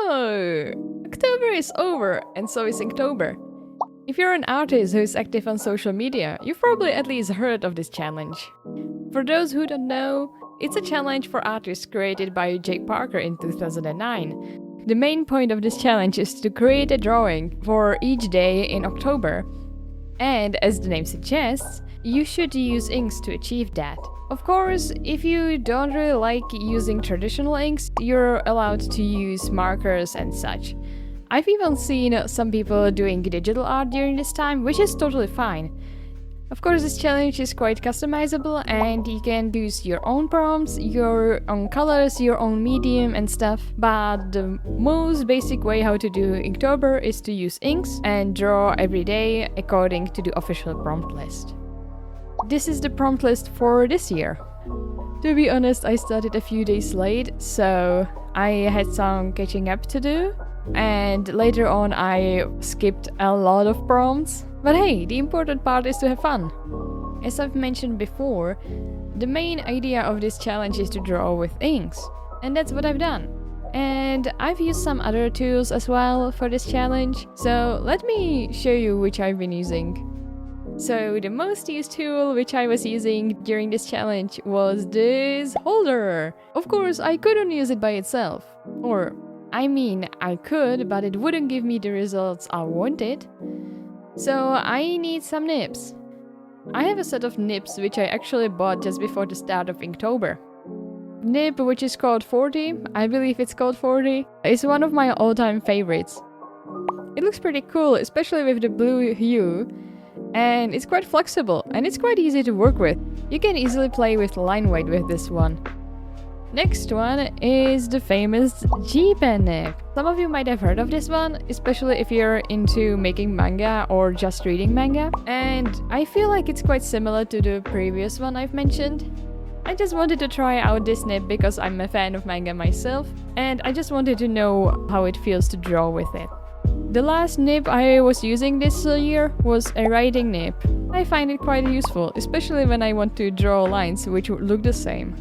So, October is over, and so is Inktober. If you're an artist who is active on social media, you've probably at least heard of this challenge. For those who don't know, it's a challenge for artists created by Jake Parker in 2009. The main point of this challenge is to create a drawing for each day in October. And as the name suggests, you should use inks to achieve that. Of course, if you don't really like using traditional inks, you're allowed to use markers and such. I've even seen some people doing digital art during this time, which is totally fine. Of course, this challenge is quite customizable and you can use your own prompts, your own colors, your own medium and stuff. But the most basic way how to do Inktober is to use inks and draw every day according to the official prompt list. This is the prompt list for this year. To be honest, I started a few days late, so I had some catching up to do. And later on I skipped a lot of prompts. But hey, the important part is to have fun. As I've mentioned before, the main idea of this challenge is to draw with inks. And that's what I've done. And I've used some other tools as well for this challenge. So let me show you which I've been using. So the most used tool which I was using during this challenge was this holder. Of course, I couldn't use it by itself. I could, but it wouldn't give me the results I wanted. So I need some nibs. I have a set of nibs which I actually bought just before the start of Inktober. Nib, which is called 40, I believe it's called 40, is one of my all-time favorites. It looks pretty cool, especially with the blue hue, and it's quite flexible and it's quite easy to work with. You can easily play with line weight with this one. Next one is the famous G-pen nib. Some of you might have heard of this one, especially if you're into making manga or just reading manga. And I feel like it's quite similar to the previous one I've mentioned. I just wanted to try out this nib because I'm a fan of manga myself, and I just wanted to know how it feels to draw with it. The last nib I was using this year was a writing nib. I find it quite useful, especially when I want to draw lines which look the same.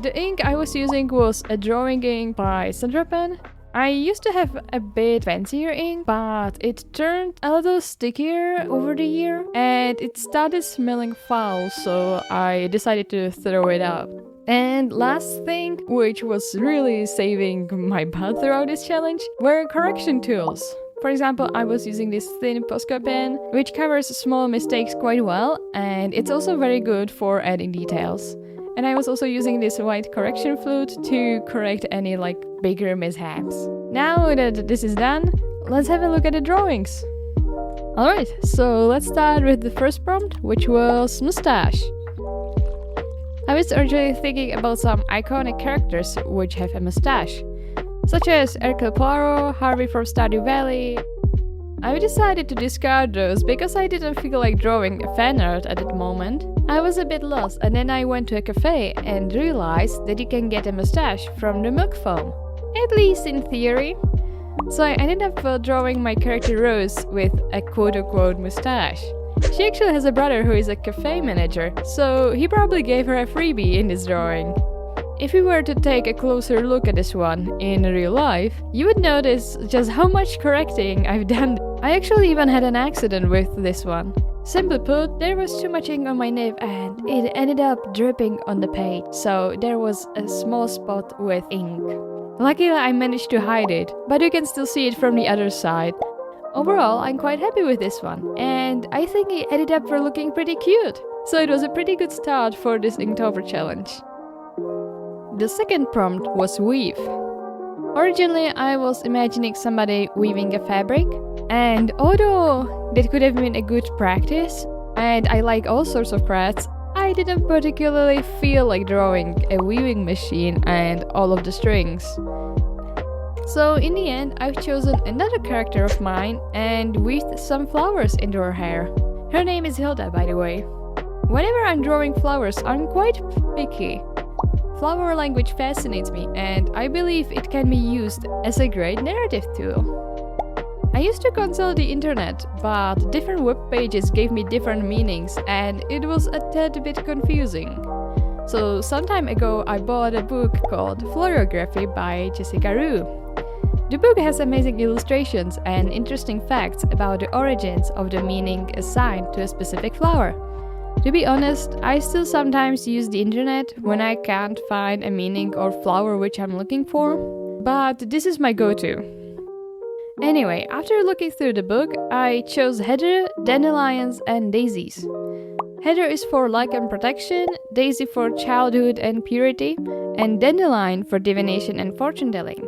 The ink I was using was a drawing ink by Sandra Pen. I used to have a bit fancier ink, but it turned a little stickier over the year and it started smelling foul, so I decided to throw it out. And last thing, which was really saving my butt throughout this challenge, were correction tools. For example, I was using this thin Posca pen, which covers small mistakes quite well, and it's also very good for adding details. And I was also using this white correction flute to correct any bigger mishaps. Now that this is done, let's have a look at the drawings. Alright, so let's start with the first prompt, which was mustache. I was originally thinking about some iconic characters which have a mustache, such as Hercule Poirot, Harvey from Stardew Valley. I decided to discard those because I didn't feel like drawing a fan art at that moment. I was a bit lost, and then I went to a cafe and realized that you can get a mustache from the milk foam. At least in theory. So I ended up drawing my character Rose with a quote-unquote mustache. She actually has a brother who is a cafe manager, so he probably gave her a freebie in this drawing. If we were to take a closer look at this one in real life, you would notice just how much correcting I've done. I actually even had an accident with this one. Simply put, there was too much ink on my nib and it ended up dripping on the page, so there was a small spot with ink. Luckily I managed to hide it, but you can still see it from the other side. Overall, I'm quite happy with this one, and I think it ended up looking pretty cute. So it was a pretty good start for this Inktober challenge. The second prompt was weave. Originally, I was imagining somebody weaving a fabric, and although that could have been a good practice, and I like all sorts of crafts, I didn't particularly feel like drawing a weaving machine and all of the strings. So in the end, I've chosen another character of mine and weaved some flowers into her hair. Her name is Hilda, by the way. Whenever I'm drawing flowers, I'm quite picky. Flower language fascinates me, and I believe it can be used as a great narrative tool. I used to consult the internet, but different web pages gave me different meanings, and it was a tad bit confusing. So some time ago I bought a book called Florography by Jessica Rue. The book has amazing illustrations and interesting facts about the origins of the meaning assigned to a specific flower. To be honest, I still sometimes use the internet when I can't find a meaning or flower which I'm looking for, but this is my go-to. Anyway, after looking through the book, I chose heather, dandelions, and daisies. Heather is for luck and protection, daisy for childhood and purity, and dandelion for divination and fortune-telling.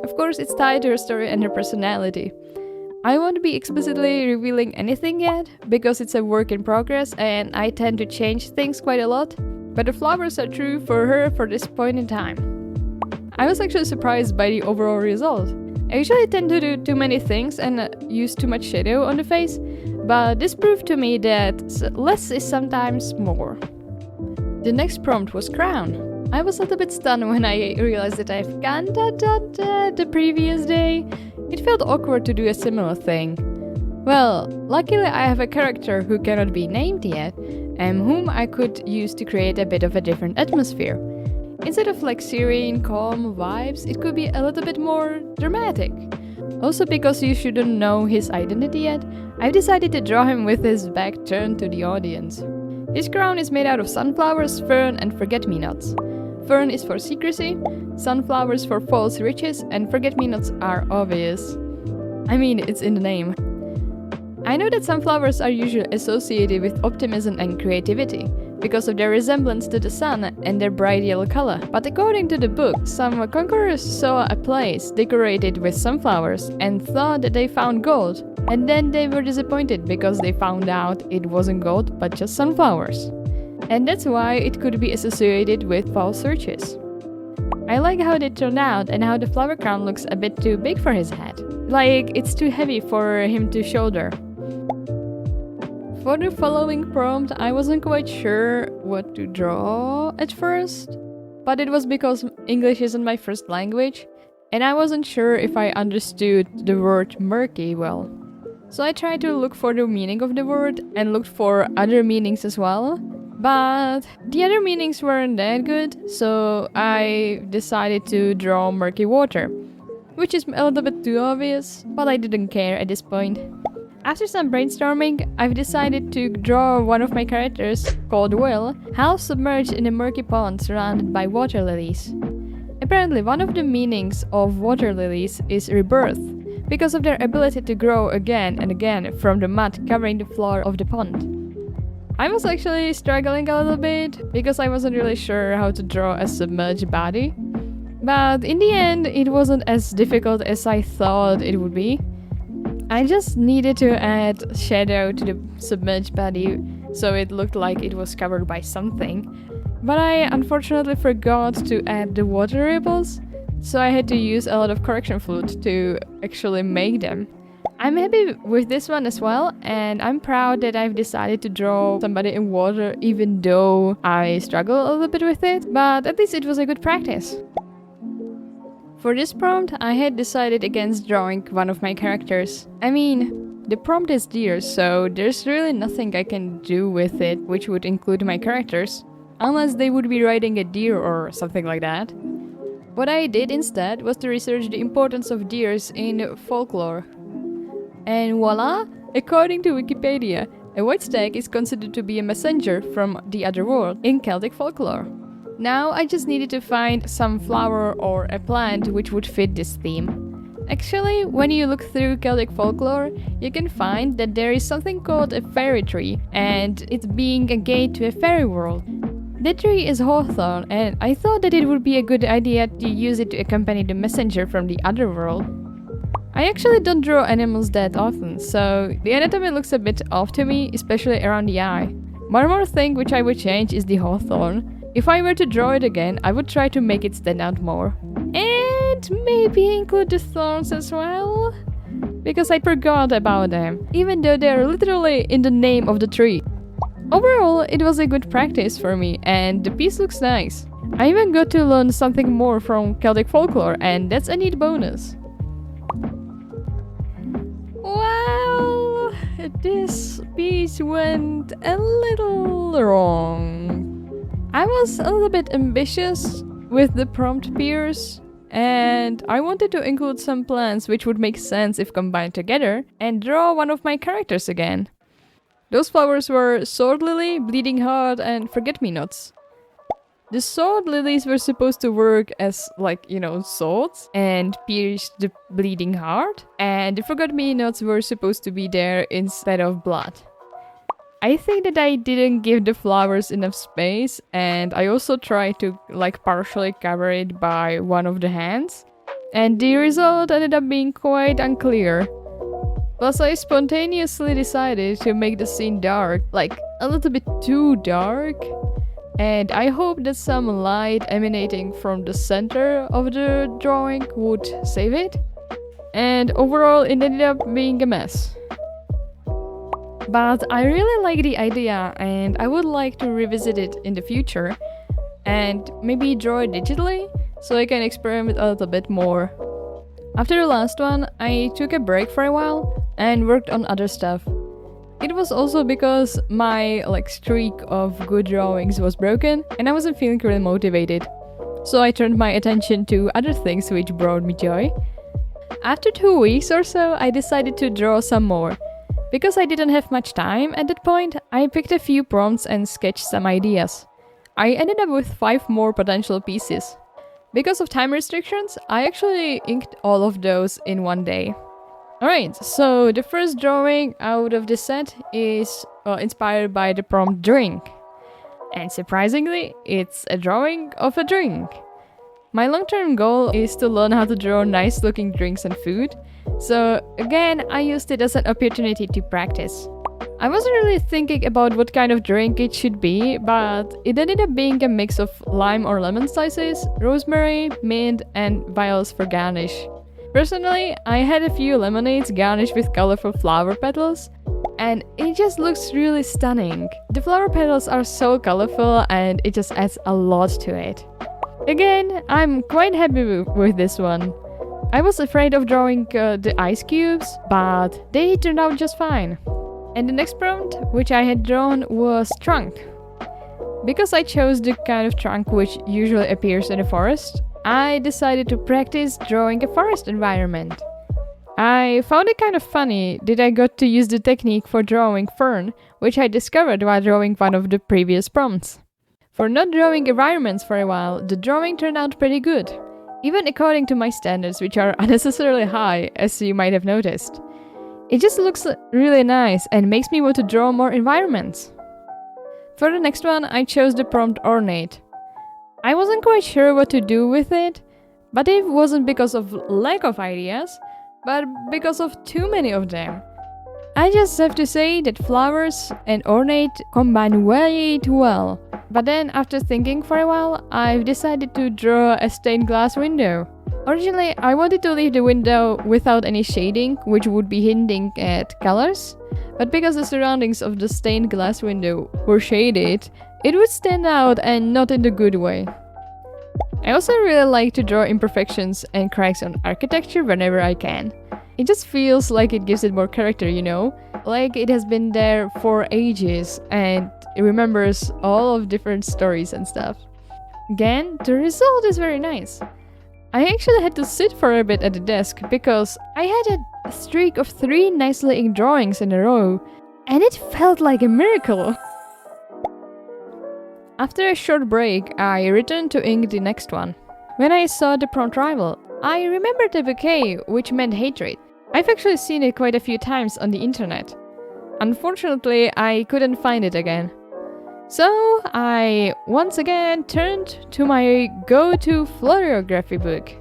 Of course, it's tied to her story and her personality. I won't be explicitly revealing anything yet, because it's a work in progress and I tend to change things quite a lot, but the flowers are true for her for this point in time. I was actually surprised by the overall result. I usually tend to do too many things and use too much shadow on the face, but this proved to me that less is sometimes more. The next prompt was crown. I was a little bit stunned when I realized that I've kinda done that the previous day. It felt awkward to do a similar thing. Well, luckily I have a character who cannot be named yet, and whom I could use to create a bit of a different atmosphere. Instead of like serene, calm vibes, it could be a little bit more dramatic. Also, because you shouldn't know his identity yet, I've decided to draw him with his back turned to the audience. His crown is made out of sunflowers, fern, and forget-me-nots. Fern is for secrecy, sunflowers for false riches, and forget-me-nots are obvious. I mean, it's in the name. I know that sunflowers are usually associated with optimism and creativity, because of their resemblance to the sun and their bright yellow color. But according to the book, some conquerors saw a place decorated with sunflowers and thought that they found gold, and then they were disappointed because they found out it wasn't gold but just sunflowers. And that's why it could be associated with false riches. I like how they turned out and how the flower crown looks a bit too big for his head. Like, it's too heavy for him to shoulder. For the following prompt, I wasn't quite sure what to draw at first, but it was because English isn't my first language, and I wasn't sure if I understood the word murky well. So I tried to look for the meaning of the word and looked for other meanings as well, but the other meanings weren't that good, so I decided to draw murky water, which is a little bit too obvious, but I didn't care at this point. After some brainstorming, I've decided to draw one of my characters, called Will, half submerged in a murky pond surrounded by water lilies. Apparently, one of the meanings of water lilies is rebirth, because of their ability to grow again and again from the mud covering the floor of the pond. I was actually struggling a little bit, because I wasn't really sure how to draw a submerged body. But in the end, it wasn't as difficult as I thought it would be. I just needed to add shadow to the submerged body so it looked like it was covered by something. But I unfortunately forgot to add the water ripples, so I had to use a lot of correction fluid to actually make them. I'm happy with this one as well, and I'm proud that I've decided to draw somebody in water even though I struggle a little bit with it, but at least it was a good practice. For this prompt, I had decided against drawing one of my characters. I mean, the prompt is deer, so there's really nothing I can do with it which would include my characters, unless they would be riding a deer or something like that. What I did instead was to research the importance of deers in folklore. And voila! According to Wikipedia, a white stag is considered to be a messenger from the other world in Celtic folklore. Now I just needed to find some flower or a plant which would fit this theme. Actually, when you look through Celtic folklore, you can find that there is something called a fairy tree, and it's being a gate to a fairy world. The tree is hawthorn, and I thought that it would be a good idea to use it to accompany the messenger from the other world. I actually don't draw animals that often, so the anatomy looks a bit off to me, especially around the eye. One more thing which I would change is the hawthorn. If I were to draw it again, I would try to make it stand out more. And maybe include the thorns as well? Because I forgot about them, even though they're literally in the name of the tree. Overall, it was a good practice for me, and the piece looks nice. I even got to learn something more from Celtic folklore, and that's a neat bonus. Well, this piece went a little wrong. I was a little bit ambitious with the prompt peers, and I wanted to include some plants which would make sense if combined together, and draw one of my characters again. Those flowers were Sword Lily, Bleeding Heart, and Forget-Me-Nots. The sword lilies were supposed to work as, swords and pierce the bleeding heart, and the forget-me-nots were supposed to be there instead of blood. I think that I didn't give the flowers enough space, and I also tried to partially cover it by one of the hands, and the result ended up being quite unclear. Plus, I spontaneously decided to make the scene dark, a little bit too dark. And I hope that some light emanating from the center of the drawing would save it. And overall, it ended up being a mess. But I really like the idea, and I would like to revisit it in the future. And maybe draw it digitally, so I can experiment a little bit more. After the last one, I took a break for a while and worked on other stuff. It was also because my streak of good drawings was broken and I wasn't feeling really motivated. So I turned my attention to other things which brought me joy. After 2 weeks or so, I decided to draw some more. Because I didn't have much time at that point, I picked a few prompts and sketched some ideas. I ended up with 5 more potential pieces. Because of time restrictions, I actually inked all of those in one day. Alright, so the first drawing out of this set is inspired by the prompt drink. And surprisingly, it's a drawing of a drink. My long-term goal is to learn how to draw nice looking drinks and food, so again, I used it as an opportunity to practice. I wasn't really thinking about what kind of drink it should be, but it ended up being a mix of lime or lemon slices, rosemary, mint, and vials for garnish. Personally, I had a few lemonades garnished with colorful flower petals, and it just looks really stunning. The flower petals are so colorful and it just adds a lot to it. Again, I'm quite happy with this one. I was afraid of drawing the ice cubes, but they turned out just fine. And the next prompt, which I had drawn, was trunk. Because I chose the kind of trunk which usually appears in a forest, I decided to practice drawing a forest environment. I found it kind of funny that I got to use the technique for drawing fern, which I discovered while drawing one of the previous prompts. For not drawing environments for a while, the drawing turned out pretty good, even according to my standards, which are unnecessarily high, as you might have noticed. It just looks really nice and makes me want to draw more environments. For the next one, I chose the prompt ornate. I wasn't quite sure what to do with it, but it wasn't because of lack of ideas, but because of too many of them. I just have to say that flowers and ornate combine way too well. But then, after thinking for a while, I've decided to draw a stained glass window. Originally, I wanted to leave the window without any shading, which would be hinting at colors. But because the surroundings of the stained glass window were shaded, it would stand out and not in the good way. I also really like to draw imperfections and cracks on architecture whenever I can. It just feels like it gives it more character, like it has been there for ages and it remembers all of different stories and stuff. Again, the result is very nice. I actually had to sit for a bit at the desk because I had a streak of 3 nicely inked drawings in a row, and it felt like a miracle. After a short break, I returned to ink the next one. When I saw the prompt rival, I remembered the bouquet, which meant hatred. I've actually seen it quite a few times on the internet. Unfortunately, I couldn't find it again. So I once again turned to my go-to florography book.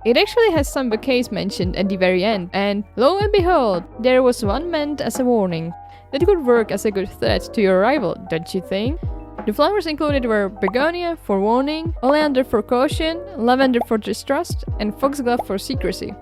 It actually has some bouquets mentioned at the very end, and lo and behold, there was one meant as a warning. That could work as a good threat to your rival, don't you think? The flowers included were begonia for warning, oleander for caution, lavender for distrust, and foxglove for secrecy.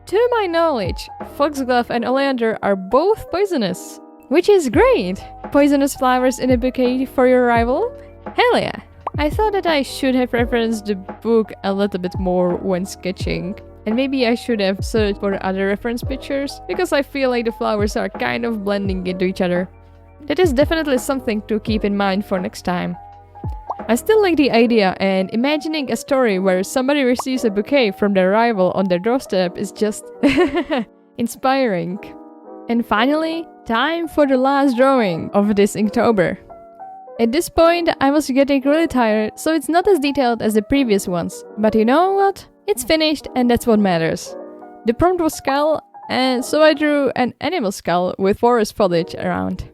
To my knowledge, foxglove and oleander are both poisonous, which is great! Poisonous flowers in a bouquet for your rival? Hell yeah! I thought that I should have referenced the book a little bit more when sketching. And maybe I should have searched for other reference pictures, because I feel like the flowers are kind of blending into each other. That is definitely something to keep in mind for next time. I still like the idea, and imagining a story where somebody receives a bouquet from their rival on their doorstep is just inspiring. And finally, time for the last drawing of this Inktober. At this point, I was getting really tired, so it's not as detailed as the previous ones. But you know what? It's finished, and that's what matters. The prompt was skull, and so I drew an animal skull with forest foliage around.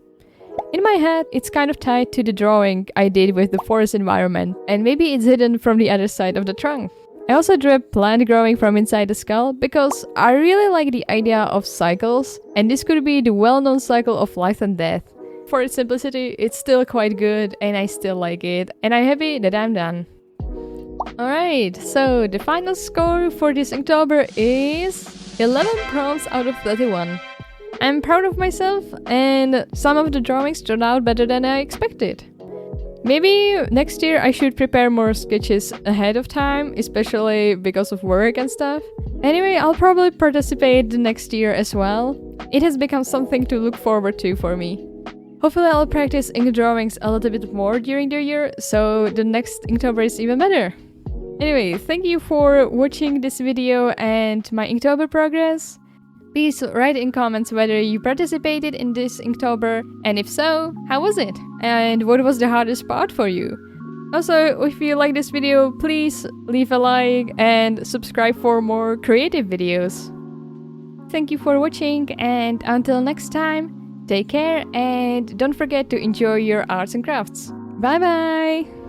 In my head, it's kind of tied to the drawing I did with the forest environment, and maybe it's hidden from the other side of the trunk. I also drew a plant growing from inside the skull because I really like the idea of cycles, and this could be the well-known cycle of life and death. For its simplicity, it's still quite good, and I still like it, and I'm happy that I'm done. Alright, so the final score for this Inktober is 11 prompts out of 31. I'm proud of myself, and some of the drawings turned out better than I expected. Maybe next year I should prepare more sketches ahead of time, especially because of work and stuff. Anyway, I'll probably participate the next year as well. It has become something to look forward to for me. Hopefully I'll practice ink drawings a little bit more during the year, so the next Inktober is even better. Anyway, thank you for watching this video and my Inktober progress. Please write in comments whether you participated in this Inktober, and if so, how was it? And what was the hardest part for you? Also, if you like this video, please leave a like and subscribe for more creative videos. Thank you for watching, and until next time, take care and don't forget to enjoy your arts and crafts. Bye bye!